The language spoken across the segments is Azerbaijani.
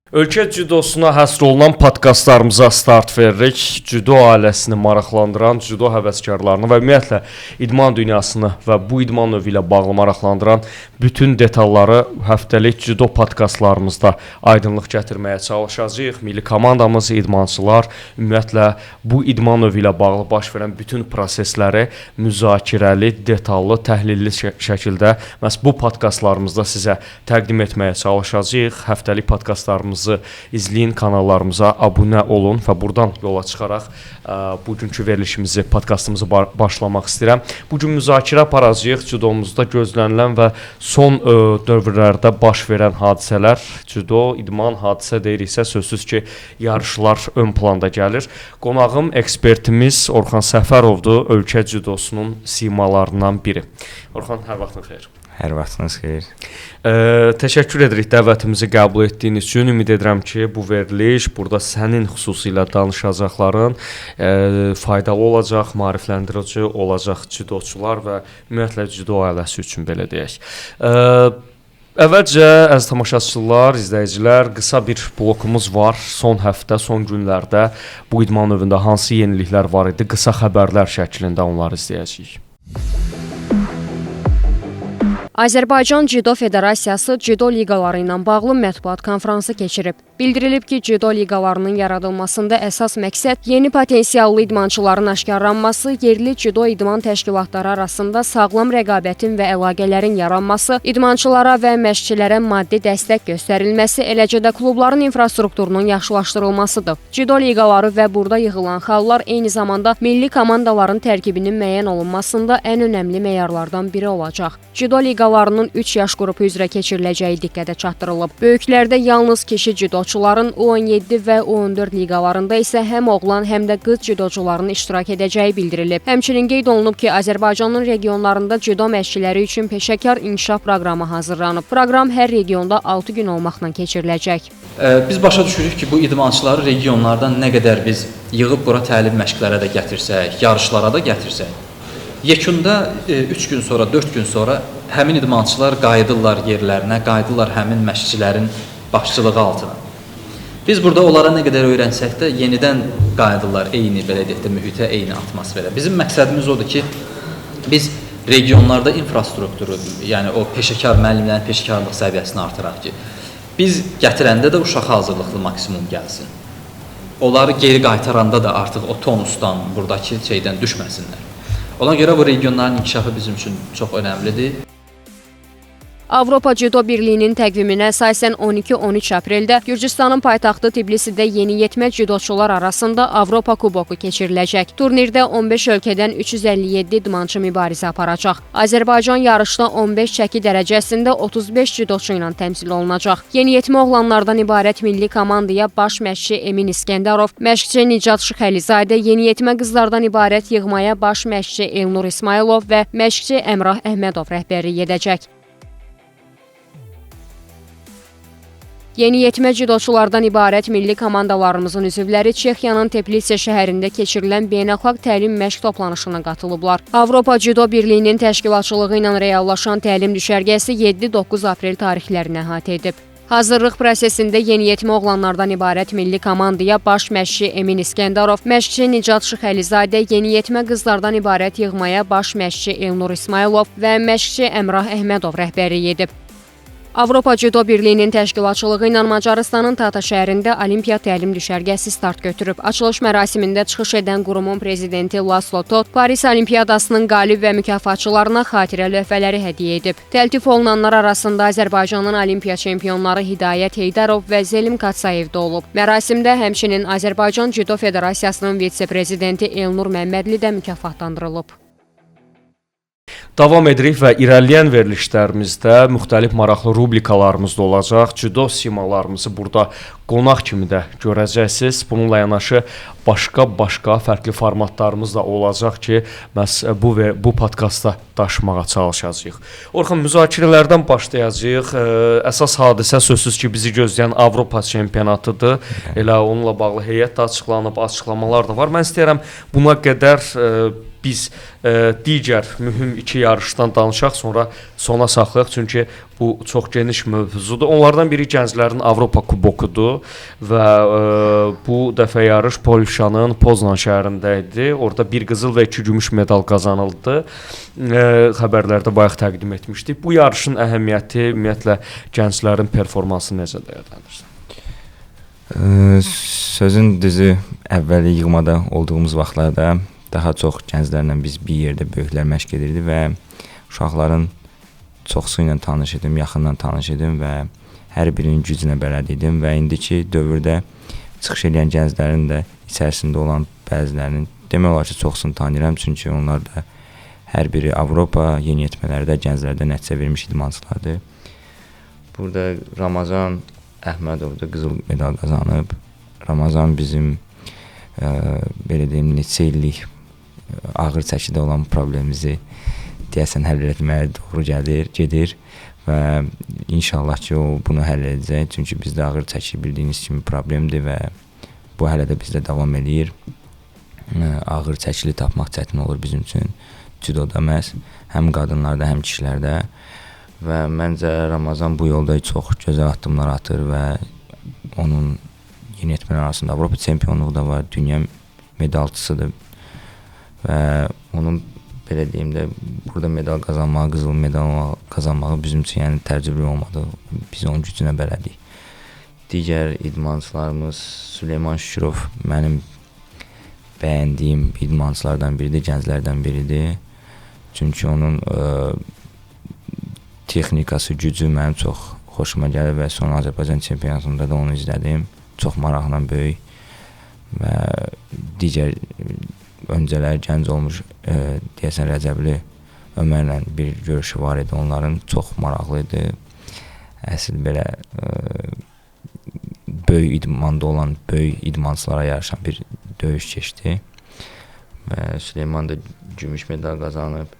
Ölkə cüdosuna həsr olunan podkastlarımıza start veririk. Cüdo ailəsini maraqlandıran, cüdo həvəskarlarını və ümumiyyətlə idman dünyasını və bu idman növü ilə bağlı maraqlandıran bütün detalları həftəlik cüdo podkastlarımızda aydınlıq gətirməyə çalışacağıq. Milli komandamız, idmançılar, ümumiyyətlə bu idman növü ilə bağlı baş verən bütün prosesləri müzakirəli, detallı, təhlilli şəkildə məhz bu podkastlarımızda sizə təqdim etməyə çalışacağıq. Həftəlik podkastlarımız izləyin, kanallarımıza abunə olun və buradan yola çıxaraq bugünkü verilişimizi, podkastımızı başlamaq istəyirəm. Bugün müzakirə aparacağıq cüdomuzda gözlənilən və son dövrlərdə baş verən hadisələr. Cüdo, idman, hadisə deyiriksə sözsüz ki, yarışlar ön planda gəlir. Qonağım, ekspertimiz Orxan Səfərovdur, ölkə cüdosunun simalarından biri. Orxan, hər vaxtın xeyir. Hər vaxtınız xeyir. Təşəkkür edirik dəvətimizi qəbul etdiyiniz üçün. Ümid edirəm ki, bu veriliş burada sənin xüsusilə danışacaqların faydalı olacaq, maarifləndirici olacaq cüdoçular və ümumiyyətlə cüdo ailəsi üçün belə deyək. Əvvəlcə, əziz tamaşaçılar, izləyicilər, qısa bir blokumuz var. Son həftə, son günlərdə bu idman növündə hansı yeniliklər var idi? Qısa xəbərlər şəklində onları izləyəcəyik. Azərbaycan Cüdo Federasiyası cüdo liqaları ilə bağlı mətbuat konfransı keçirib. Bildirilib ki, cüdo liqalarının yaradılmasında əsas məqsəd yeni potensiallı idmançıların aşkarlanması, yerli cüdo idman təşkilatları arasında sağlam rəqabətin və əlaqələrin yaranması, idmançılara və məşqçilərə maddi dəstək göstərilməsi, eləcə də klubların infrastrukturunun yaxşılaşdırılmasıdır. Cüdo liqaları və burada yığılan xallar eyni zamanda milli komandaların tərkibinin müəyyən olunmasında ən önəmli meyarlardan biri olacaq. Cüdo liqalarının 3 yaş qrupu üzrə keçiriləcəyi diqqətə çatdırılıb. Böyüklərdə yalnız kişi cüdoçuların, U17 və U14 liqalarında isə həm oğlan, həm də qız cüdoçuların iştirak edəcəyi bildirilib. Həmçinin qeyd olunub ki, Azərbaycanın regionlarında cüdo məşqçiləri üçün peşəkar inkişaf proqramı hazırlanıb. Proqram hər regionda 6 gün olmaqla keçiriləcək. Biz başa düşürük ki, bu idmançıları regionlardan nə qədər biz yığıb bura təlim məşqlərə də gətirsək, yarışlara da gətirsək, yekunda 3 gün sonra, 4 gün sonra həmin idmançılar qayıdırlar yerlərinə, qayıdırlar həmin məşqçilərin başçılığı altına. Biz burada onlara nə qədər öyrənsək də yenidən qayıdırlar eyni, belə deyək də, mühitə, eyni atmosferə. Bizim məqsədimiz odur ki, biz regionlarda infrastrukturu, yəni o peşəkar müəllimlərin peşəkarlıq səviyyəsini artıraq ki, biz gətirəndə də uşaq hazırlıqlı maksimum gəlsin. Onları geri qaytaranda da artıq o tonusdan, buradakı şeydən düşməsinlər. Ona görə bu regionların inkişafı bizim üçün çox önəmlidir. Avropa Cüdo Birliyinin təqviminə əsasən 12-13 apreldə Gürcüstanın paytaxtı Tbilisidə yeniyetmə cüdoçular arasında Avropa Kuboku keçiriləcək. Turnirdə 15 ölkədən 357 idmançı mübarizə aparacaq. Azərbaycan yarışda 15 çəki dərəcəsində 35 cüdoçu ilə təmsil olunacaq. Yeniyetmə oğlanlardan ibarət milli komandaya baş məşqçi Emin İskəndərov, məşqçi Nicat Şıxəlizadə, yeniyetmə qızlardan ibarət yığmaya baş məşqçi Elnur İsmailov və məşqçi Əmrah Əhmədov rəhbərlik edəcək. Yeniyetmə cüdoçulardan ibarət milli komandalarımızın üzvləri Çexiyanın Tbilisi şəhərində keçirilən beynəlxalq təlim məşq toplanışına qatılıblar. Avropa Cüdo Birliyinin təşkilatçılığı ilə reallaşan təlim düşərgəsi 7-9 aprel tarixlərini əhatə edib. Hazırlıq prosesində yeniyetmə oğlanlardan ibarət milli komandaya baş məşqçi Emin İskəndərov, məşqçi Nicat Şıxəlizadə, yeniyetmə qızlardan ibarət yığmaya baş məşqçi Elnur İsmailov və məşqçi Əmrah Əhmədov rəhbərlik edib. Avropa Cüdo Birliyinin təşkilatçılığı ilə Macarıstanın Tata şəhərində Olimpiya təlim düşərgəsi start götürüb. Açılış mərasimində çıxış edən qurumun prezidenti Laslo Tot Paris Olimpiyadasının qalib və mükafatçılarına xatirə lövhələri hədiyyə edib. Təltif olunanlar arasında Azərbaycanın Olimpiya çempionları Hidayət Heydərov və Zelim Qatsayev də olub. Mərasimdə həmçinin Azərbaycan Cüdo Federasiyasının vitse-prezidenti Elnur Məmmədli də mükafatlandırılıb. Davam edirik və irəliləyən verilişlərimizdə müxtəlif maraqlı rubrikalarımız da olacaq. Cüdo simalarımızı burada qonaq kimi də görəcəksiniz. Bununla yanaşı başqa fərqli formatlarımız da olacaq ki, məhz bu podkastda daşımağa çalışacağıq. Orxan, müzakirələrdən başlayacağıq. Əsas hadisə sözsüz ki, bizi gözləyən Avropa çempionatıdır. Elə onunla bağlı heyət də açıqlanıb, açıqlamalar da var. Mən istəyirəm buna qədər biz digər mühüm 2 yarışdan danışaq, sonra sona saxlayaq, çünki bu çox geniş mövzudur. Onlardan biri gənclərin Avropa kubokudur və bu dəfə yarış Polşanın Poznan şəhərində idi. Orada 1 qızıl və 2 gümüş medal qazanıldı. Xəbərlərdə bayaq təqdim etmişdik. Bu yarışın əhəmiyyəti, ümumiyyətlə gənclərin performansı necə dəyərləndirirsən? Sözün düzü, əvvəl yığmada olduğumuz vaxtlarda daha çox gənclərlə biz bir yerdə böyüklər məşq edirdi və uşaqların çoxsu ilə tanış idim, yaxından tanış idim və hər birinin gücünə bələd idim və indiki dövrdə çıxış edən gənclərin də içərisində olan bəzilərinin demək olar ki, çoxsunu tanıyıram, çünki onlar da hər biri Avropa yeniyetmələrdə gənclərdə nəticə vermiş idmançılardır. Burada Ramazan Əhmədov da qızıl medal qazanıb. Ramazan bizim belə deyim, neçə illik ağır çəkidə olan problemimizi deyəsən həll etməyə doğru gedir və inşallah ki, o bunu həll edəcək. Çünki bizdə ağır çəki bildiyiniz kimi problemdir və bu hələ də bizdə davam edir. Ağır çəkili tapmaq çətin olur bizim üçün cüdoda məhz, həm qadınlarda, həm kişilərdə. Və məncə Ramazan bu yolda çox gözəl addımlar atır və onun yeniyetmələr arasında Avropa çempionluğu da var, dünya medalçısıdır və onun belə deyim də burada medal qazanmağı, qızıl medal qazanmağı bizim üçün yəni təcrübə olmadı. Biz onun gücünə bələdik. Digər idmançılarımız Süleyman Şükürov mənim bəyəndiyim idmançılardan biridir, gənclərdən biridir. Çünki onun texnikası, gücü mənim çox xoşuma gəlir və son Azərbaycan çempionatında da onu izlədim. Çox maraqla böyük və digər öncələr gənc olmuş deyəsən Rəcəbli Ömərlə bir görüşü var idi. Onların çox maraqlı idi. Əsl belə böyük idmanda olan, böyük idmançılara yarışan bir döyüş keçdi və Süleyman da gümüş medal qazanıb.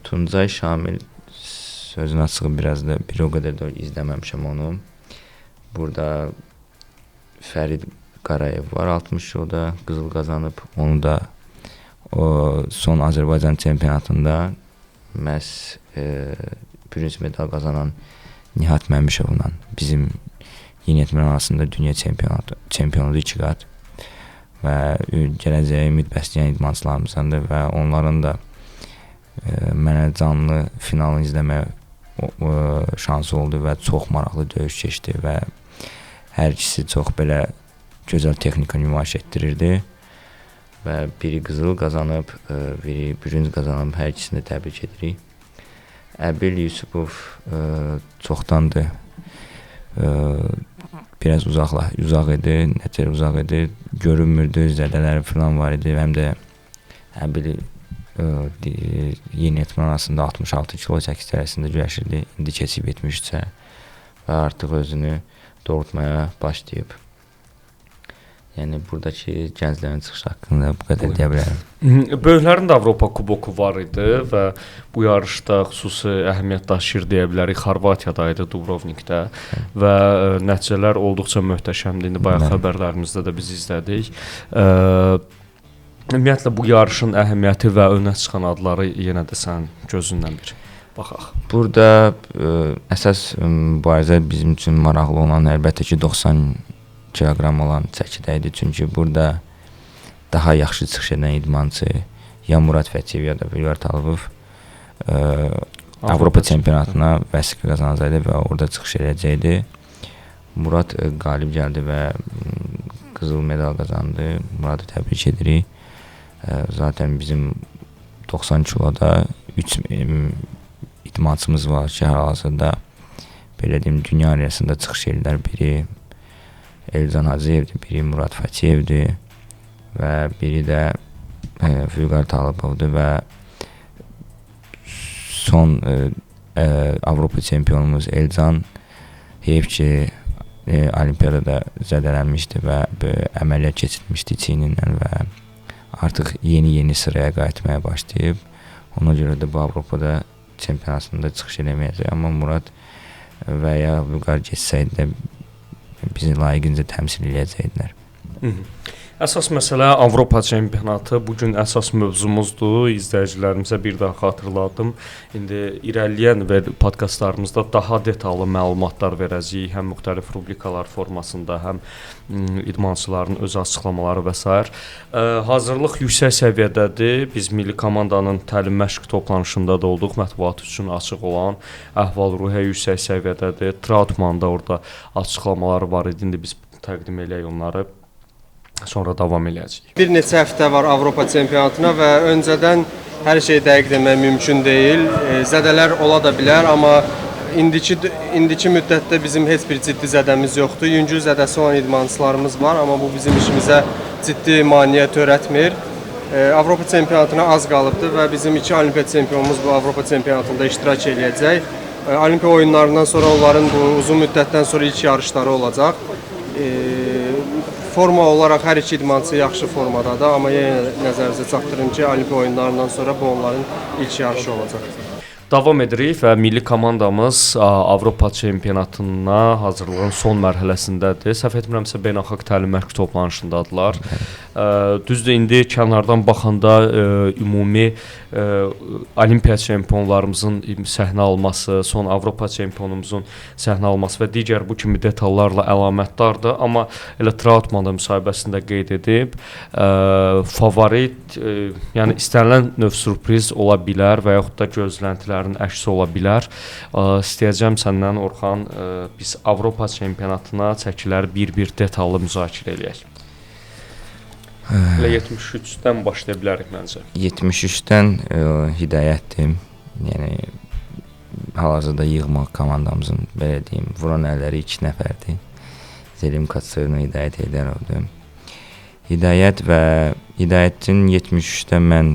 Tuncay Şamil, sözün açığı biraz da bir o qədər də izləməmişəm onu. Burada Fərid Qarayev var, 60 kiloda qızıl qazanıb. Onu da son Azərbaycan çempionatında məhz bürünc medal qazanan Nihat Məmmişovla bizim yeniyetmələr arasında dünya çempionudur 2 qat və gələcəyə ümid bəsləyən idmançılarımızdandır və onların da mənə canlı finalını izləməyə şansı oldu və çox maraqlı döyüş keçdi və hər ikisi çox belə gözəl texnika nümayiş etdirirdi və biri qızıl qazanıb, biri bürünc qazanıb, hər ikisini təbrik edirik. Əbil Yusupov çoxdandır biraz uzaq idi, nətər uzaq idi, görünmürdü, zədələri falan var idi, həm də Əbil yeniyetmə arasında 66 kilo çəkiş dərəcəsində güləşirdi, indi keçib 73-ə və artıq özünü doğrultmaya başlayıb. Yəni buradakı gənclərin çıxışı haqqında bu qədər deyə bilərəm. Böyüklərin də Avropa kuboku var idi və bu yarışda xüsusi əhəmiyyət daşıyır deyə bilərik. Xorvatiyada idi, Dubrovnikdə və nəticələr olduqca möhtəşəmdir. İndi bayaq xəbərlərimizdə də biz izlədik. Ümumiyyətlə bu yarışın əhəmiyyəti və önə çıxan adları yenə də sənin gözündən bir baxaq. Burada əsas mübarizə bizim üçün maraqlı olan əlbəttə ki 90 kiloqram olan çəkidə idi. Çünki burada daha yaxşı çıxış edən idmançı ya Murad Fətiyev ya da Vüqar Talıbov Avropa çempionatına vəsiqə qazanacaqdı və orada çıxış edəcəkdi. Murad qalib gəldi və qızıl medal qazandı. Muradı təbrik edirik. Zaten bizim 90 kiloda 3 idmançımız var ki, hal-hazırda belə deyim, dünya arasında çıxış edirlər. Biri Elcan Hacıyevdir, biri Murad Fətiyevdir və biri də Vüqar Talıbovdur və son Avropa çempionumuz Elcan heyf ki olimpiyadada zədələnmişdi və əməliyyat keçirmişdi çiynindən və artıq yeni sıraya qayıtmaya başlayıb. Ona görə də bu Avropada çempionatında çıxış eləməyəcək, amma Murad və ya Vüqar geçsəydi də bizi layiqincə təmsil edəcəkdilər. Əsas məsələ Avropa çempionatı. Bu gün əsas mövzumuzdur. İzləyicilərimizə bir daha xatırladım. İndi irəliləyən və podkastlarımızda daha detallı məlumatlar verəcəyik, həm müxtəlif rubrikalar formasında, həm idmançıların öz açıqlamaları və s. Hazırlıq yüksək səviyyədədir. Biz milli komandanın təlim məşq toplanışında da olduq. Mətbuat üçün açıq olan əhval-ruhiyyə yüksək səviyyədədir. Trautmann da orada açıqlamaları var idi. İndi biz təqdim eləyək onları. Sonra davam eləyəcəyik. Bir neçə həftə var Avropa çempionatına və öncədən hər şey dəqiq demək mümkün deyil. Zədələr ola da bilər, amma indiki müddətdə bizim heç bir ciddi zədəmiz yoxdur. Yüngül zədəsi olan idmançılarımız var, amma bu bizim işimizə ciddi maneə törətmir. Avropa çempionatına az qalıbdır və bizim 2 olimpiya çempionumuz bu Avropa çempionatında iştirak eləyəcək. Olimpiya oyunlarından sonra onların bu uzun müddətdən sonra ilk yarışları olacaq. Forma olaraq hər iki idmançı yaxşı formadadır, amma yenə nəzərinizə çatdırım ki, Olimpiya oyunlarından sonra bu onların ilk yarışı olacaq. Davam edirik və milli komandamız Avropa çempionatına hazırlığın son mərhələsindədir. Səhv etmirəmsə beynəlxalq təlim məşq toplanışındadılar. Düzdür, indi kənardan baxanda ümumi Olimpiya çempionlarımızın səhnə alması, son Avropa çempionumuzun səhnə alması və digər bu kimi detallarla əlamətdardır. Amma elə Trautmann da müsahibəsində qeyd edib, favorit, yəni istənilən növ sürpriz ola bilər və yaxud da gözləntilərin əksi ola bilər. İstəyəcəm səndən Orxan, biz Avropa çempionatına çəkiləri bir-bir detallı müzakirə eləyək. Elə 73-dən başlaya bilərik məncə. 73-dən Hidayətdir. Yəni hal-hazırda yığma komandamızın belə deyim, vuran əlləri 2 nəfərdir. Zelim Katsırın Hidayət Heydərovdur. Hidayət və Hidayətin 73-dən mən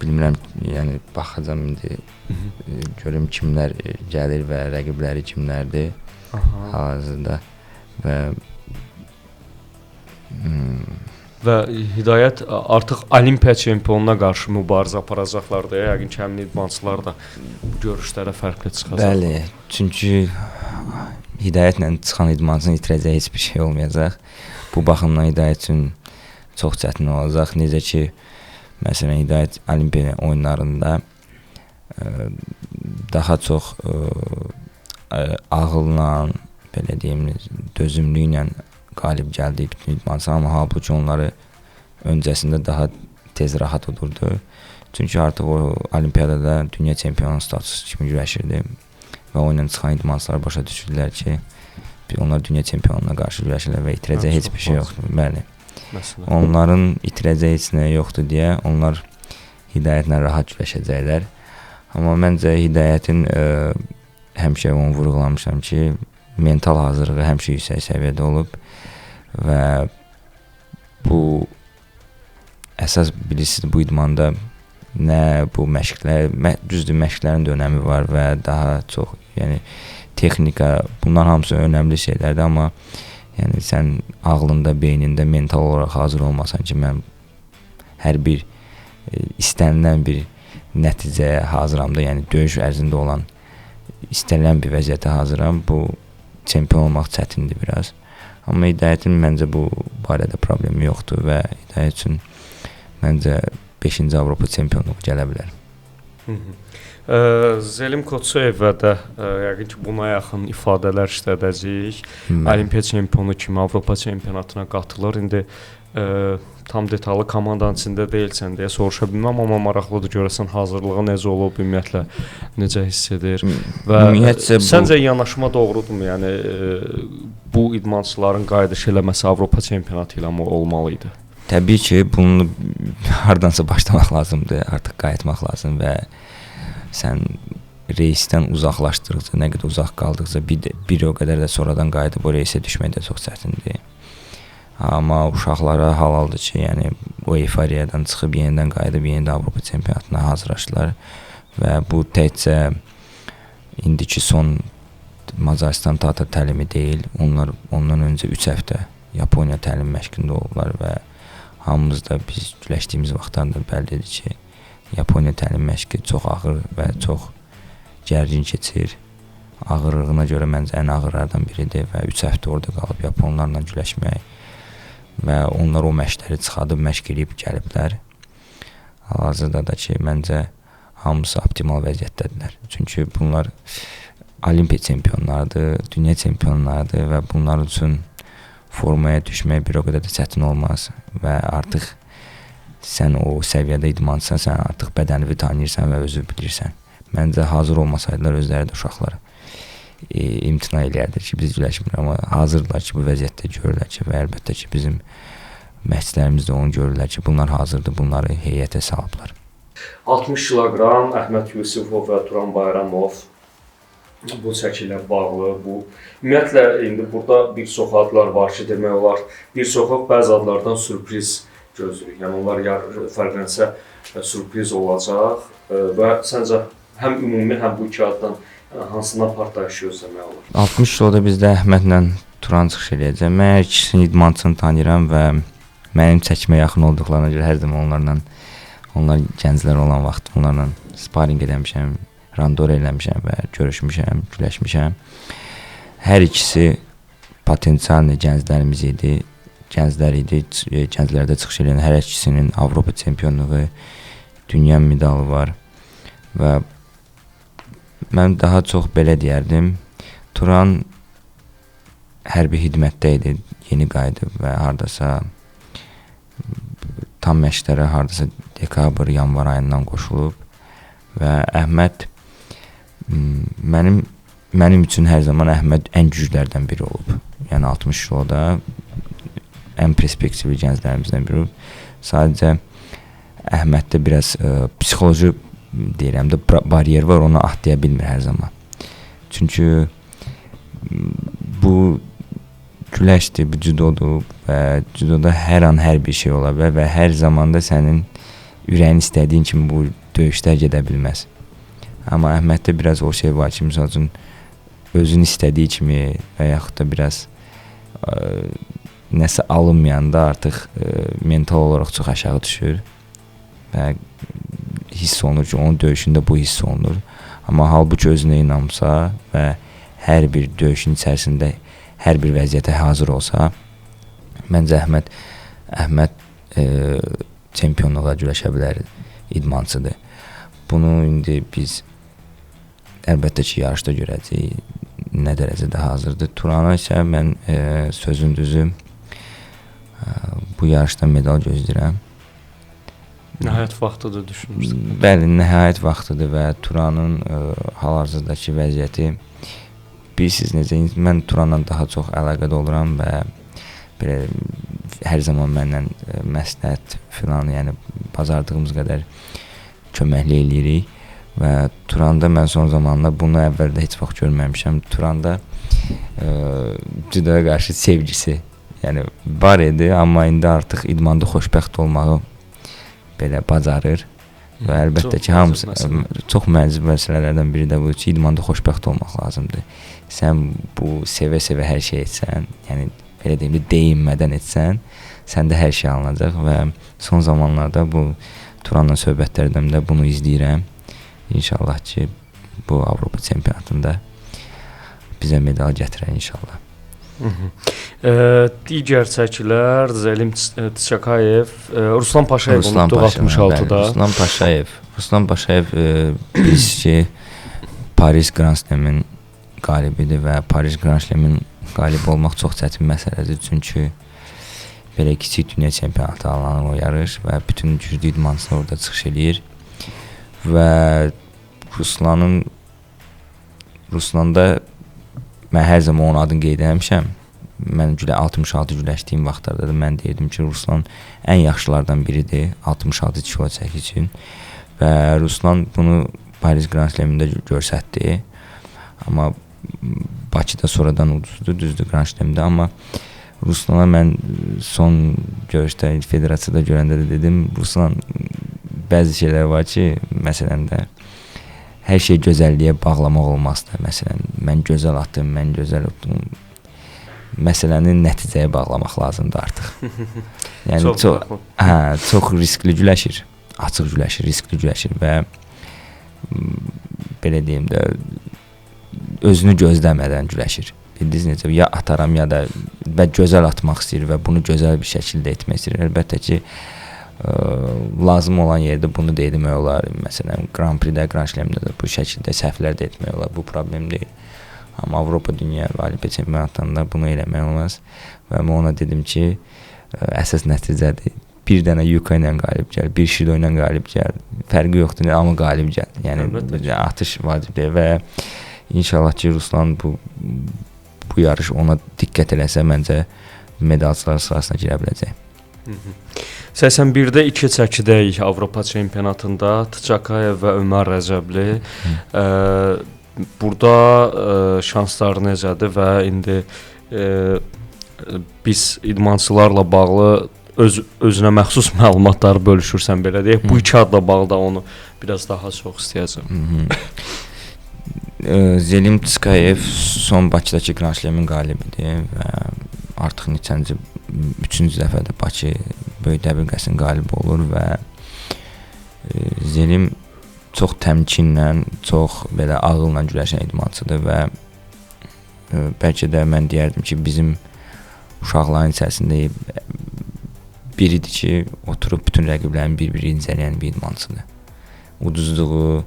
bilmirəm, yəni baxacağam indi görüm kimlər gəlir və rəqibləri kimlərdir hal-hazırda və Hidayət artıq Olimpiya çempionuna qarşı mübarizə aparacaqlar da, yəqin ki, həmin idmançılar da bu görüşlərə fərqli çıxacaq. Bəli, çünki Hidayətlə çıxan idmançının itirəcəyi heç bir şey olmayacaq. Bu baxımdan Hidayət üçün çox çətin olacaq. Necə ki, məsələn, Hidayət Olimpiya oyunlarında daha çox ağılla, belə deyim, dözümlüklə qalib gəldi bütün idmançılar, amma halbuki onları öncəsində daha tez rahat olurdu. Çünki artıq o Olimpiyadada dünya çempionu statusu kimi güləşirdi və oyundan çıxan idmançılar başa düşürdülər ki, onlar dünya çempionuna qarşı güləşirlər və itirəcək heç bir şey yoxdur. Bəli. Onların itirəcək heç nə yoxdur deyə onlar Hidayətlə rahat güləşəcəklər. Amma məncə Hidayətin həmişə onu vurğulamışam ki, mental hazırlığı həmişə yüksək səviyyədə olub və bu əsas bilirsiniz bu idmanda nə bu məşqlər, düzdür məşqlərin də önəmi var və daha çox, yəni texnika, bunlar hamısı önəmli şeylərdir, amma yəni sən ağlında, beynində mental olaraq hazır olmasan ki, mən hər bir istənilən bir nəticəyə hazıram da, yəni döyüş ərzində olan istənilən bir vəziyyətə hazıram, bu çempion olmaq çətindir biraz. Amma Hidayətin məncə bu barədə problemi yoxdur və Hidayət üçün məncə 5-ci Avropa çempionluğu gələ bilər. Zelim Koçuyevə də yəqin ki, buna yaxın ifadələr işlədəcəyik. Olimpiya çempionu kimi Avropa çempionatına qatılır. İndi tam detallı komandanın içində deyilsən deyə soruşa bilməm, amma maraqlıdır görəsən hazırlığı necə olub, ümumiyyətlə necə hiss edir və səncə yanaşma doğrudurmu? Yəni bu idmançıların qayıdış eləməsi Avropa çempionatı ilə olmalı idi? Təbii ki, bunu hardansa başlamaq lazımdır, artıq qayıtmaq lazım və sən reysdən uzaqlaşdırdıqca, nə qədər uzaq qaldıqca bir o qədər də sonradan qayıdıb o reysə düşmək də çox çətindir. Amma uşaqlara halaldır ki, yəni o euforiyadan çıxıb yenidən qayıdıb yenidən Avropa çempionatına hazırlaşdılar və bu təkcə indiki son Macaristan Tata təlimi deyil. Onlar ondan öncə 3 həftə Yaponiya təlim məşqində oldular və hamımız da biz güləşdiyimiz vaxtdan da bəllidir ki, Yaponiya təlim məşqi çox ağır və çox gərgin keçir. Ağırlığına görə məncə ən ağırlardan biridir və 3 həftə orada qalıb Yaponlarla güləşmək və onlar o məşqləri çıxadıb məşq edib gəliblər. Hal-hazırda da ki, məncə hamısı optimal vəziyyətdədirlər. Çünki bunlar Olimpiya çempionlarıdır, dünya çempionlarıdır və bunlar üçün formaya düşmək bir o qədər də çətin olmaz və artıq sən o səviyyədə idmançısan, sən artıq bədənini tanıyırsan və özü bilirsən. Məncə hazır olmasaydılar özləri də uşaqlar imtina eləyərdir ki, biz güləşmirik, amma hazırdılar ki, bu vəziyyətdə görürlər ki, və əlbəttə ki, bizim məşqçilərimiz də onu görürlər ki, bunlar hazırdır, bunları heyətə salıblar. 60 kiloqram Əhməd Yusifov və Turan Bayramov bu çəkilə bağlı, bu ümumiyyətlə indi burada bir çox adlar var ki, demək olar, bir çox bəzi adlardan sürpriz gözləyirik. Yəni onlar fərqlənsə sürpriz olacaq və səncə həm ümumi, həm bu iki addan hansından partlayış gözləmək olur? 60 kiloda bizdə Əhmədlə Turan çıxış eləyəcək. Mən hər ikisinin idmançısını tanıyıram və mənim çəkmə yaxın olduqlarına görə hər zaman onlar gənclər olan vaxt onlarla sparing eləmişəm, randor eləmişəm və görüşmüşəm, güləşmişəm. Hər ikisi potensiallı gənclərimiz idi. Gənclərdə çıxış edən hər ikisinin Avropa çempionluğu, dünya medalı var və mən daha çox belə deyərdim. Turan hərbi xidmətdə idi, yeni qayıdıb və hardasa tam məşqlərə hardasa dekabr, yanvar ayından qoşulub və Əhməd mənim üçün hər zaman Əhməd ən güclərdən biri olub. Yəni 60 kiloda ən perspektivli gənclərimizdən biri olub. Sadəcə Əhməddə biraz psixoloji deyirəm də baryer var, onu atlaya bilmir hər zaman. Çünki bu güləşdir, bu judodur və judoda hər an hər bir şey ola bilər və hər zaman da sənin ürəyin istədiyin kimi bu döyüşlər gedə bilməz. Amma Əhməddə biraz o şey var ki, misal üçün özün istədiyi kimi və yaxud da biraz nəsə alınmayanda artıq mental olaraq çox aşağı düşür və hiss olunur ki, onun döyüşündə bu hiss olunur. Amma halbuki özünə inansa və hər bir döyüşün içərisində hər bir vəziyyətə hazır olsa, məncə Əhməd çempionluğa güləşə bilər, idmançıdır. Bunu indi biz əlbəttə ki, yarışda görəcəyik, nə dərəcədə hazırdır. Turana isə mən sözün düzü bu yarışda medal gözləyirəm. Nəhayət vaxtıdır düşünmüşdüm. Bəli, nəhayət vaxtıdır və Turanın hal-hazırdakı vəziyyəti bilirsiniz necə, mən Turanla daha çox əlaqədə oluram və belə hər zaman məndən məsləhət filan, yəni bacardığımız qədər köməkli eləyirik və Turanda mən son zamanlar bunu əvvəldə heç vaxt görməmişəm. Turanda judoya qarşı sevgisi yəni var idi, amma indi artıq idmanda xoşbəxt olmağı belə bacarır və əlbəttə ki, hamısı çox məzun məsələlərdən biri də budur ki, idmanda xoşbəxt olmaq lazımdır. Sən bu sevə-sevə hər şey etsən, yəni belə deyim də deyinmədən etsən, səndə hər şey alınacaq və son zamanlarda bu Turanla söhbətlərdən də bunu izləyirəm. İnşallah ki, bu Avropa çempionatında bizə medal gətirər inşallah. Digər çəkilər Zəlim Çakayev, Ruslan Paşayev unutduq 66-da. Ruslan Paşayev biz ki Paris Grand Slam-in qalibidir və Paris Grand Slam-in qalib olmaq çox çətin məsələdir. Çünki belə kiçik dünya çempionatı alınan o yarış və bütün güclü idmançılar orada çıxış eləyir. Və Ruslanda mən hər zaman onun adını qeyd etmişəm. Mən 66 güləşdiyim vaxtlarda da mən deyirdim ki, Ruslan ən yaxşılardan biridir 66 kilo çəki üçün. Və Ruslan bunu Paris Grand Slam-ində göstərdi. Amma Bakıda sonradan uduzdu, düzdür Grand Slam-də. Amma Ruslana mən son görüşdə federasiyada görəndə də dedim, Ruslan bəzi şeylər var ki, məsələn də hər şey gözəlliyə bağlamaq olmazdır. Məsələn, mən gözəl atdım, mən gözəl utdum. Məsələni nəticəyə bağlamaq lazımdır artıq. Yəni çox riskli güləşir, açıq güləşir, riskli güləşir və belə deyim də özünü gözləmədən güləşir. Bildiniz necə, ya ataram ya da və gözəl atmaq istəyir və bunu gözəl bir şəkildə etmək istəyir. Əlbəttə ki, lazım olan yerdə bunu da etmək olar. Məsələn, Grand Prix-də, Grand Slam-da da bu şəkildə səhvlər də etmək olar. Bu problem deyil. Amma Avropa, dünya və Olimpiya çempionatlarında bunu eləmək olmaz. Və mən ona dedim ki, əsas nəticədir. Bir dənə Yuka ilə qalib gəl, bir Shido ilə qalib gəl. Fərqi yoxdur, amma qalib gəl. Yəni atış vacibdir və inşallah ki, Ruslan bu yarış ona diqqət eləsə, məncə medalçılar sırasına girə biləcək. 81-də 2 çəkidəyik Avropa çempionatında Tçakayev və Ömər Rəcəbli. Burada şansları necədir və indi biz idmançılarla bağlı özünə məxsus məlumatları bölüşürsən belə deyək. Bu iki adla bağlı da onu biraz daha çox istəyəcəm. Zelim Tçakayev son Bakıdakı Grand Slam-in qalibidir və artıq neçənci 3-cü dəfədir Bakı böyük dəbilqəsinin qalibi olur və Zelim çox təmkinlə, çox belə ağılla güləşən idmançıdır və bəlkə də mən deyərdim ki, bizim uşaqların içərisində biridir ki, oturub bütün rəqiblərin bir-biri incələyən bir idmançıdır. Uduzduğu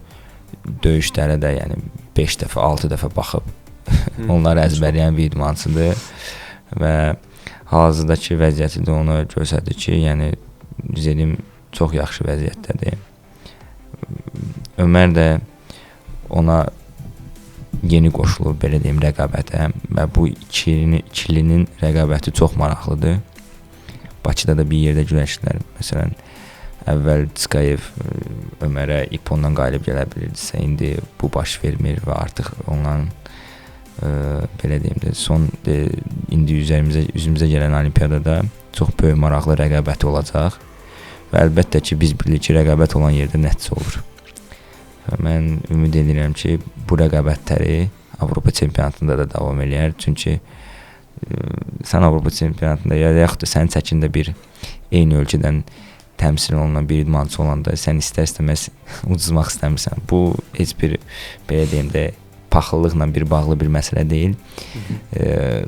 döyüşlərə də yəni 5 dəfə, 6 dəfə baxıb onları əzbərləyən bir idmançıdır və hazırdakı vəziyyəti də ona göstərir ki, yəni Zelim çox yaxşı vəziyyətdədir. Ömər də ona yeni qoşulub, belə deyim, rəqabətə və bu ikilinin rəqabəti çox maraqlıdır. Bakıda da bir yerdə güləşdilər. Məsələn, əvvəl Tçakayev Ömərə ipondan qalib gələ bilirdisə, indi bu baş vermir və artıq onların belə deyim də indi üzümüzə gələn olimpiyadada çox böyük maraqlı rəqabəti olacaq və əlbəttə ki, biz bilirik ki, rəqabət olan yerdə nəticə olur. Və mən ümid edirəm ki, bu rəqabətləri Avropa çempionatında da davam eləyər, çünki sən Avropa çempionatında yaxud da sənin çəkində bir eyni ölkədən təmsil olunan bir idmançı olanda sən istər-istəməz uduzmaq istəmirsən. Bu heç bir, belə deyim də, paxıllıqla bağlı bir məsələ deyil.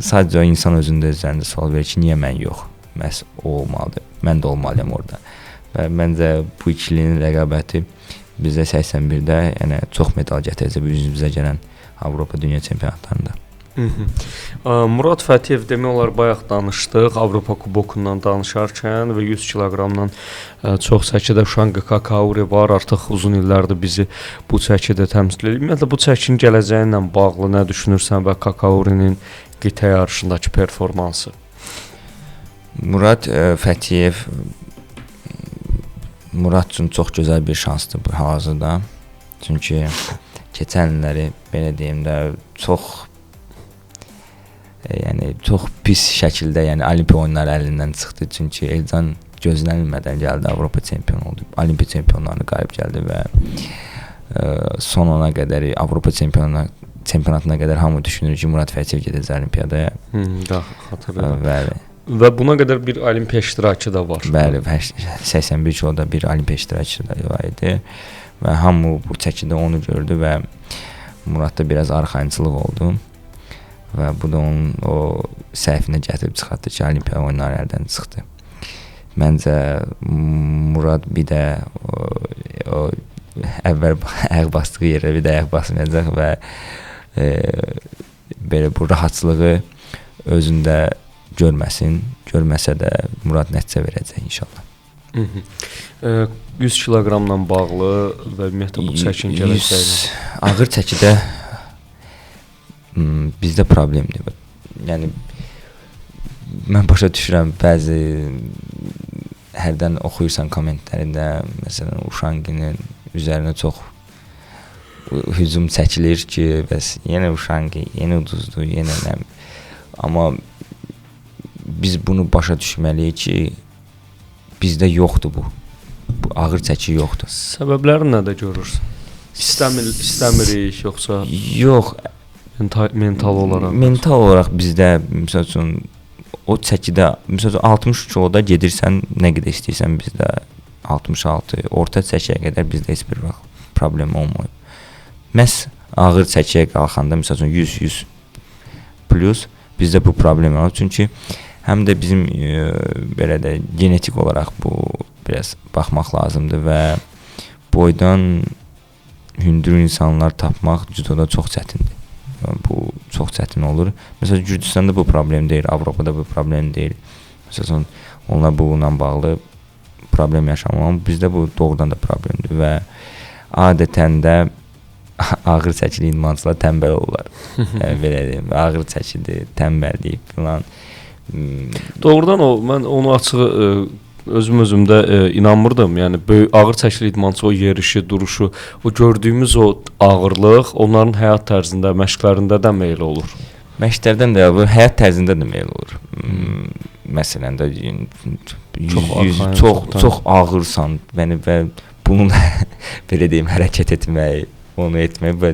Sadəcə insan özündə üzərində sual verir ki, niyə mən yox? Məhz o olmalıdır, mən də olmalıyam orada. Və məncə bu ikilinin rəqabəti bizdə 81-də yəni, çox medal gətirəcək üzümüzə gələn Avropa Dünya çempionatlarında. Murad Fətiyev demək olar bayaq danışdıq Avropa kubokundan danışarkən və 100 kiloqramdan çox çəkidə Şanqa Kakauri var. Artıq uzun illərdir bizi bu çəkidə təmsil edir. Ümumiyyətlə bu çəkinin gələcəyi ilə bağlı nə düşünürsən və Kakaurinin qitə yarışındakı performansı? Murad Fətiyev Murad üçün çox gözəl bir şansdır bu hazırda. Çünki keçən illəri belə deyim də çox pis şəkildə, yəni Olimpiya oyunları əlindən çıxdı. Çünki Elcan gözlənilmədən gəldi, Avropa çempionu oldu. Olimpiya çempionlarını qalib gəldi və son ona qədər Avropa çempionatına qədər hamı düşünür ki, Murad Fətiyev gedəcək Olimpiyadaya. Xatırladım. Bəli. Və buna qədər bir Olimpiya iştirakı da var. Bəli, 81 kiloda bir Olimpiya iştirakçısı da var idi və hamı bu çəkidə onu gördü və Muradda biraz arxayınçılıq oldu və bu da onun o səhvinə gətirib çıxartdı ki, Olimpiya oyunları əldən çıxdı. Məncə Murad bir də o əvvəl ayaq basdığı yerə bir də ayaq basmayacaq və belə bu rahatçılığı özündə görməsə də Murad nəticə verəcək inşallah. 100 kiloqramla bağlı və ümumiyyətlə bu çəkin gələcəyi. Ağır çəkidə bizdə problemdir. Yəni mən başa düşürəm bəzi hərdən oxuyursan kommentlərində, məsələn Uşanqinin üzərinə çox hücum çəkilir ki, bəs yenə Uşanqi, yenə uduzdu, yenə nə. Amma biz bunu başa düşməliyik ki, bizdə yoxdur bu. Bu ağır çəki yoxdur. Səbəbləri nədə görürsən? İstəmirik yoxsa? Yox. Mental olaraq. Mental olaraq bizdə məsəl üçün o çəkidə məsəl üçün 60 kiloda gedirsən, nə qədər istəyirsən bizdə 66, orta çəkiyə qədər bizdə heç bir problem olmuyor. Məhz ağır çəkiyə qalxanda məsəl üçün 100 plus bizdə bu problem var. Çünki həm də bizim belə də genetik olaraq bu biraz baxmaq lazımdır və boydan hündür insanlar tapmaq judoda çox çətindir. Bu çox çətin olur. Məsələn, Gürcüstanda bu problem deyil, Avropada bu problem deyil. Məsələn, onlar bununla bağlı problem yaşamır, amma bizdə bu doğrudan da problemdir və adətən də ağır çəkili idmançılar tənbəl olurlar. Belə deyim, ağır çəkili, tənbəlliyib filan. Doğrudan mən onu açıq özümdə inanmırdım. Yəni böyük ağır çəkili idmançı o yerişi, duruşu, o gördüyümüz o ağırlıq onların həyat tərzində, məşqlərində də meyl olur. Məşqlərdən də bu həyat tərzində də meyl olur. Məsələn də çox ağırsan, və bununla belə deyim hərəkət etmək, onu etmək və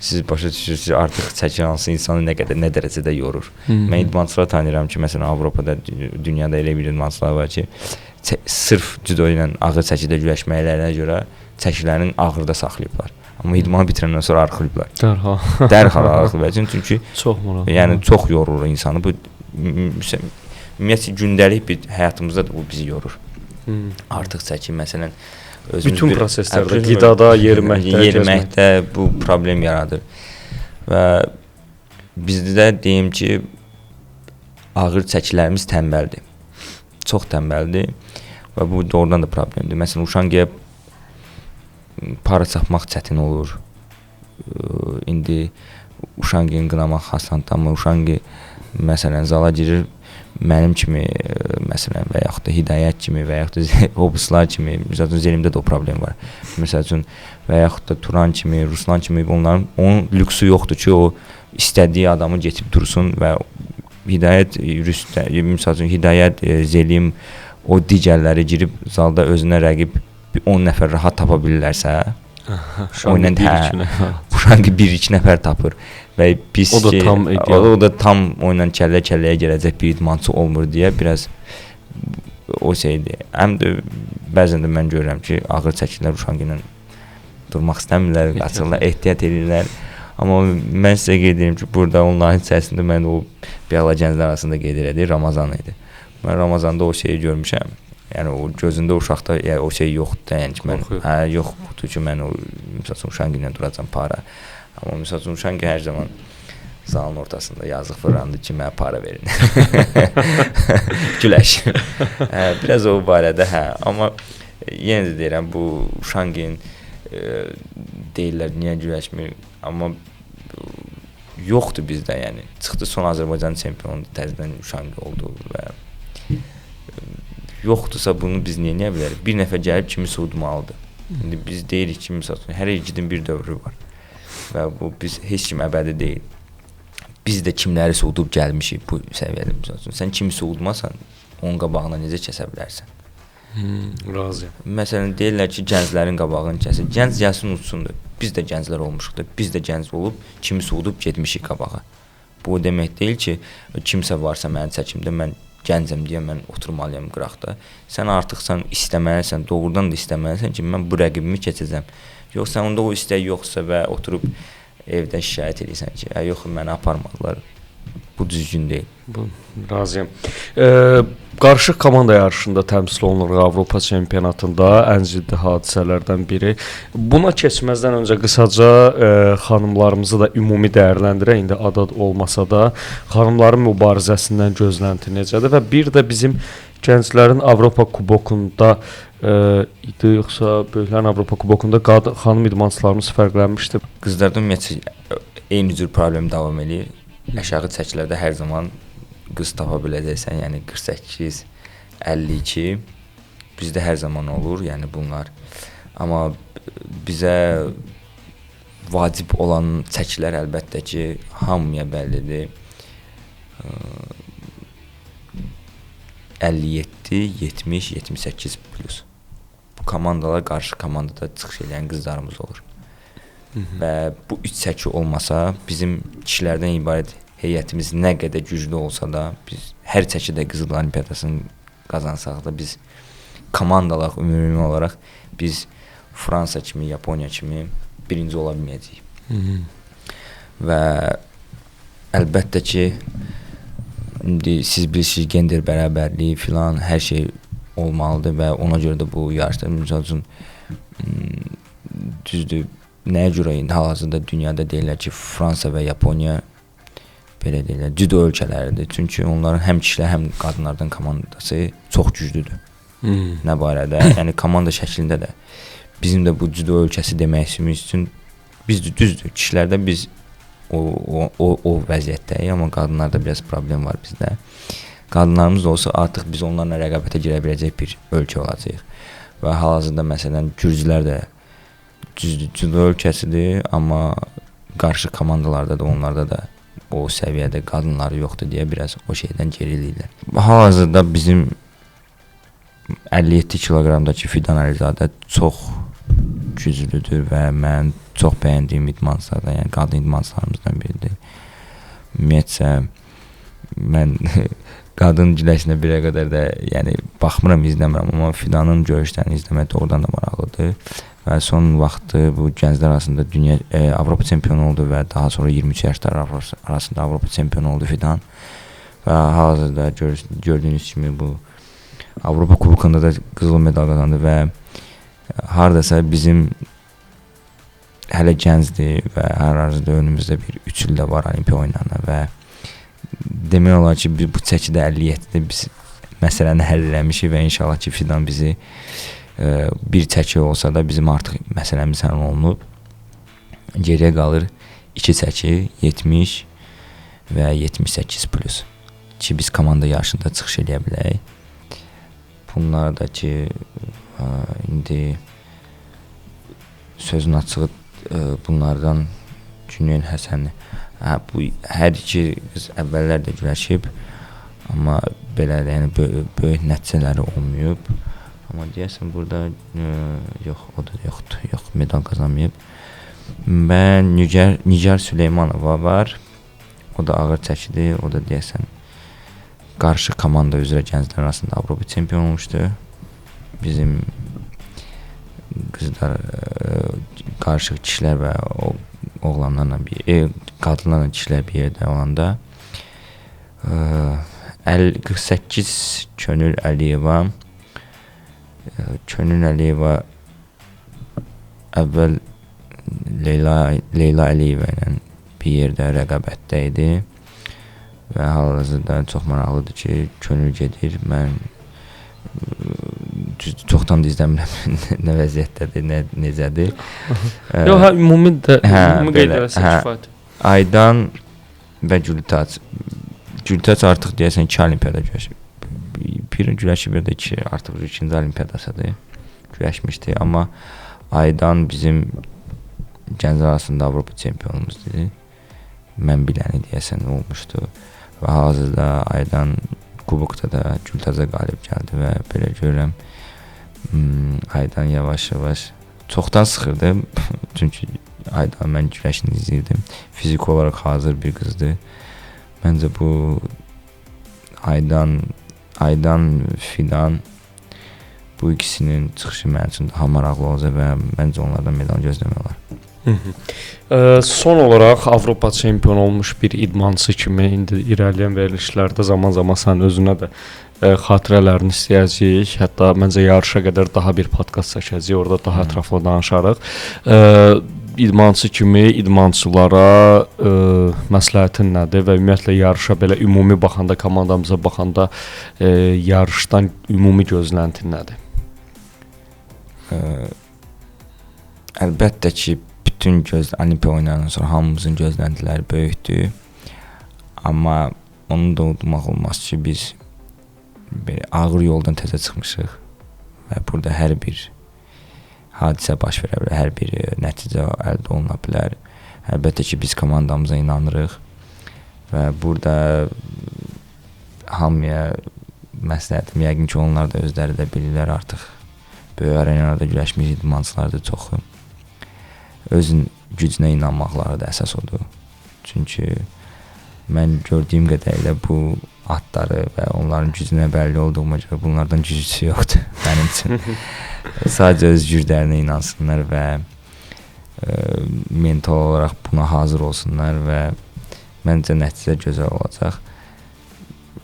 siz başa düşürsünüz artıq çəki hansı insanı nə dərəcədə yorur. Mən idmançılar tanıyıram ki, məsələn Avropada, dünyada elə bir idmançılar var ki, sırf judo ilə ağır çəkidə güləşməklərinə görə çəkilərini ağırda saxlayıblar. Amma idmanı bitirəndən sonra arxılayıblar. Dərhal arxılayıblar. Çünki yəni çox yorur insanı. Bu ümumiyyətlə gündəlik bir həyatımızda da bu bizi yorur. Artıq çəki məsələn bütün proseslərdə, qidada, yeriməkdə bu problem yaradır. Və bizdə deyim ki, ağır çəkilərimiz tənbəldir. Çox tənbəldir və bu doğrudan da problemdir. Məsələn, uşangiyə para çapmaq çətin olur. İndi uşangiyin qınamaq asandır, amma uşangi məsələn zala girir, mənim kimi məsələn və yaxud da Hidayət kimi və yaxud da Hobuslar kimi, məsələn Zelimdə də o problem var. Məsəl üçün və yaxud da Turan kimi, Ruslan kimi onun lüksü yoxdur ki, o istədiyi adamı getib dursun və Hidayət, məsəl üçün Hidayət, Zelim, o digərləri girib zalda özünə rəqib 10 nəfər rahat tapa bilirlərsə, uşangi 1-2 nəfər tapır və biz ki, o da tam oyla kəllə-kəlləyə gələcək bir idmançı olmur deyə biraz o şeydir. Həm də bəzən də mən görürəm ki, ağır çəkilər uşangi ilə durmaq istəmirlər, qaçırlar, ehtiyat edirlər. Amma mən sizə qeyd edirəm ki, burada onların içərisində mən o Biala gənclər arasında qeyd edirəm, Ramazan idi. Mən Ramazanda o şeyi görmüşəm. Yəni o gözündə uşaqda o şey yoxdur. Yəni ki, mən yox budur ki, mən o məsələn uşangi ilə duracam para. Amma məsələn uşangi hər zaman zalın ortasında yazıq fırlandı ki, mənə para verin. Güləş. Biraz o barədə amma yenə də deyirəm bu uşanginin deyirlər niyə güləşmir, amma yoxdur bizdə, yəni çıxdı son Azərbaycan çempionu təzədən uşangi oldu və yoxdursa bunu biz niyə bilərik? Bir nəfər gəlib kimisə udmalıdır. İndi biz deyirik ki, məsələn, hər igidin bir dövrü var və bu biz heç kim əbədi deyil. Biz də kimlərisə udub gəlmişik bu səviyyədə, məsələn. Sən kimisə udmasan, onun qabağına necə kəsə bilərsən? Razıyam. Məsələn, deyirlər ki, gənclərin qabağını kəsir. Gənc gəlsin udsundur. Biz də gənclər olmuşuq da, biz də gənc olub, kimisə udub getmişik qabağa. Bu demək deyil ki, kimsə varsa mənim çəkimdə, mən gəncəm deyə mən oturmalıyam qıraqda. Sən artıqsan, istəməlisən, doğrudan da istəməlisən ki, mən bu rəqibimi keçəcəm. Yox, sən onda o istək yoxsa və oturub evdən şikayət edirsən ki, yox, məni aparmadılar. Bu düzgün deyil. Razıyam. Qarışıq komanda yarışında təmsil olunur Avropa çempionatında ən ciddi hadisələrdən biri. Buna keçməzdən öncə qısaca xanımlarımızı da ümumi dəyərləndirək. İndi adad olmasa da xanımların mübarizəsindən gözlənti necədir və bir də bizim gənclərin Avropa kubokunda idi, yoxsa böyüklərin Avropa kubokunda xanım idmançılarımız fərqlənmişdi. Qızlarda ümumiyyətlə eyni cür problem davam edir. Aşağı çəkilərdə hər zaman qız tapa biləcəksən, yəni 48, 52 bizdə hər zaman olur, yəni bunlar. Amma bizə vacib olan çəkilər əlbəttə ki, hamıya bəllidir. 57, 70, 78 plus. Bu komandalar qarşı komandada çıxış edən qızlarımız olur. Və bu 3 çəki olmasa, bizim kişilərdən ibarət heyətimiz nə qədər güclü olsa da, biz hər çəkidə Qızıl Olimpiadasını qazansaq da, biz komandalar ümumi olaraq biz Fransa kimi, Yaponiya kimi birinci ola bilməyəcəyik. Və əlbəttə ki, indi siz bilirsiniz gender bərabərliyi filan hər şey olmalıdır və ona görə də bu yarışda məsəl üçün düzdür, nəyə görə indi hal-hazırda dünyada deyirlər ki, Fransa və Yaponiya belə deyirlər, cüdo ölkələridir. Çünki onların həm kişilər, həm qadınlardan komandası çox güclüdür. Nə barədə? Yəni komanda şəklində də bizim də bu cüdo ölkəsi demək üçün biz düzdür, kişilərdə biz o vəziyyətdəyik, amma qadınlarda biraz problem var bizdə. Qadınlarımız da olsa artıq biz onlarla rəqabətə girə biləcək bir ölkə olacağıq. Və hal-hazırda məsələn gürcülər də cüdo ölkəsidir, amma qarşı komandalarda da onlarda da o səviyyədə qadınları yoxdur deyə biraz o şeydən gerilirlər. Hal-hazırda bizim 57 kiloqramdakı Fidan Əlizadə çox güclüdür və mən çox bəyəndiyim idmançılardan, yəni qadın idmançılarımızdan biridir. Ümumiyyətcə mən qadın güləşinə birə qədər də yəni baxmıram, izləmirəm, amma Fidanın görüşlərini izləmək doğrudan da maraqlıdır. Və son vaxtı bu gənclər arasında Avropa çempionu oldu və daha sonra 23 yaşlar arasında Avropa çempionu oldu Fidan. Və hal-hazırda gördüyünüz kimi bu Avropa kubokunda da qızıl medal qazandı və hardasa bizim hələ gəncdir və hal-hazırda önümüzdə bir 3 ildə var olimpiya oyunlarına və demək olar ki, bu çəkidə 57-də biz məsələni həll eləmişik və inşallah ki, Fidan bizi bir çəki olsa da bizim artıq məsələmiz həll olunub. Geriyə qalır 2 çəki, 70 və 78 plus ki, biz komanda yarışında çıxış edə bilək. Bunlar da ki, indi sözün açığı bunlardan Günel Həsəni. Bu hər iki qız əvvəllər də güləşib, amma belə yəni böyük nəticələri olmayıb. Amma deyəsən burada yox, o da yoxdur, yox, medal qazanmayıb. Və Nigar Süleymanova var, o da ağır çəkidir, o da deyəsən qarşı komanda üzrə gənclər arasında Avropa çempion olmuşdu. Bizim qızlar, qarşı kişilər və oğlanlarla qadınlarla kişilər bir yerdə olanda 48 Könül Əliyeva əvvəl Leyla Əliyeva ilə bir yerdə rəqabətdə idi və hal-hazırda çox maraqlıdır ki, Könül gedir. Mən çoxdan da izləmirəm nə vəziyyətdədir, necədir. Yox, ümumi qeyd eləsən kifayət. Aydan və Gültaç. Gültaç artıq deyəsən 2 olimpiyada güləşib. Bir güləşib, bir də 2 artıq 2-ci olimpiyadasıdır. Güləşmişdi, amma Aydan bizim gənclər arasında Avropa çempionumuzdur. Mən biləni deyəsən olmuşdu. Və hazırda Aydan kubokda da Gültaca qalib gəldi və belə görürəm Aydan yavaş-yavaş çoxdan sıxırdım. Çünki Aydan mən güləşini izləyirdim. Fizik olaraq hazır bir qızdır. Məncə bu Aydan, Fidan bu ikisinin çıxışı mənim üçün daha maraqlı olacaq və məncə onlardan medal gözləmək olar. Son olaraq Avropa çempionu olmuş bir idmançı kimi indi irəliləyən verilişlərdə zaman-zaman sən özünə də xatirələrini istəyəcəyik. Hətta məncə yarışa qədər daha bir podkast çəkəcəyik, orada daha ətraflı danışarıq. İdmançı kimi idmançılara məsləhətin nədir və ümumiyyətlə yarışa belə ümumi baxanda, komandamıza baxanda yarışdan ümumi gözləntin nədir? Əlbəttə ki, bütün olimpiya oyunlarından sonra hamımızın gözləntiləri böyükdür. Amma onu da unutmaq olmaz ki, biz belə ağır yoldan təzə çıxmışıq və burada hər bir hadisə baş verə bilər, hər bir nəticə əldə oluna bilər. Əlbəttə ki, biz komandamıza inanırıq və burada hamıya məsləhətim, yəqin ki, onlar da özləri də bilirlər artıq. Böyük arenalarda güləşmiş idmançılar da çoxdur. Özün gücünə inanmaqları da əsas odur. Çünki mən gördüyüm qədərilə bu atları və onların gücünə bəlli olduğuma görə bunlardan güclüsü yoxdur mənim üçün. Sadəcə öz güclərinə inansınlar və mental olaraq buna hazır olsunlar və məncə nəticə gözəl olacaq.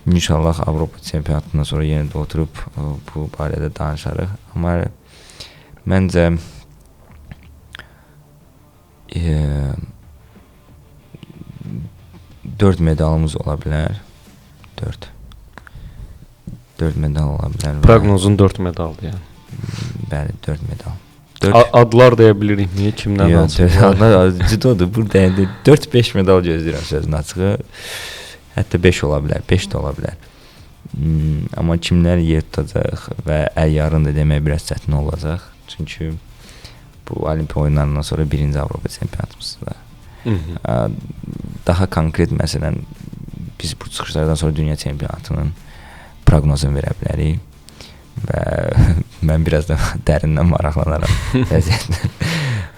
İnşallah Avropa çempionatından sonra yenə də oturub bu barədə danışarıq. Amma məncə 4 medalımız ola bilər. 4 medal ola bilər. Proqnozun 4 medaldır yəni. Bəli, 4 medal. Adlar deyə bilirikmi? Kimdən hansı? Adlar judodur. Burada 4-5 medal gözləyirəm sözün açığı. Hətta 5 ola bilər, 5 də ola bilər. Amma kimlər yer tutacaq və əyyarın da demək biraz çətin olacaq. Çünki bu Olimpiya oyunlarından sonra birinci Avropa çempionatımızdır. Daha konkret məsələn biz bu çıxışlardan sonra dünya çempionatının proqnozunu verə bilərik və mən biraz da dərindən maraqlanaram vəziyyətlə.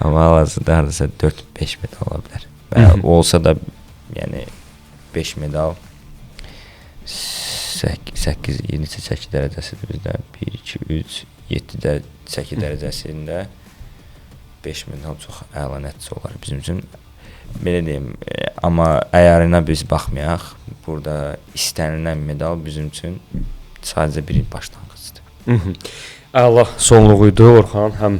Amma hal-hazırda hardasa 4-5 medal ola bilər. Və olsa da yəni 5 medal 8 neçə çəki dərəcəsidir bizdə. 1 2 3 7 çəki dərəcəsində 5 medal çox əla nəticə olar bizim üçün. Belə deyim, amma əyarına biz baxmayaq. Burada istənilən medal bizim üçün sadəcə bir başlanğıcdır. Əla sonluğuydu Orxan. Həm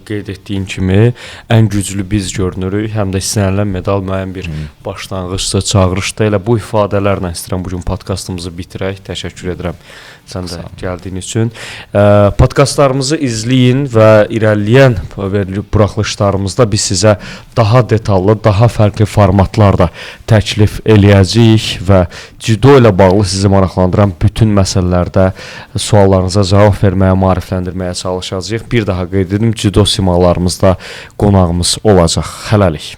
qeyd etdiyin kimi ən güclü biz görünürük, həm də istənilən medal müəyyən bir başlanğıcdır, çağırışdır. Elə bu ifadələrlə istəyirəm bu gün podkastımızı bitirək. Təşəkkür edirəm sən də gəldiyin üçün. Podkastlarımızı izləyin və irəliləyən buraxılışlarımızda biz sizə daha detallı, daha fərqli formatlarda təklif eləyəcəyik və judo ilə bağlı sizi maraqlandıran bütün məsələlərdə suallarınıza cavab verməyə, maarifləndirməyə çalışacağıq. Bir daha qeyd edim, judo simalarımızda qonağımız olacaq. Hələlik.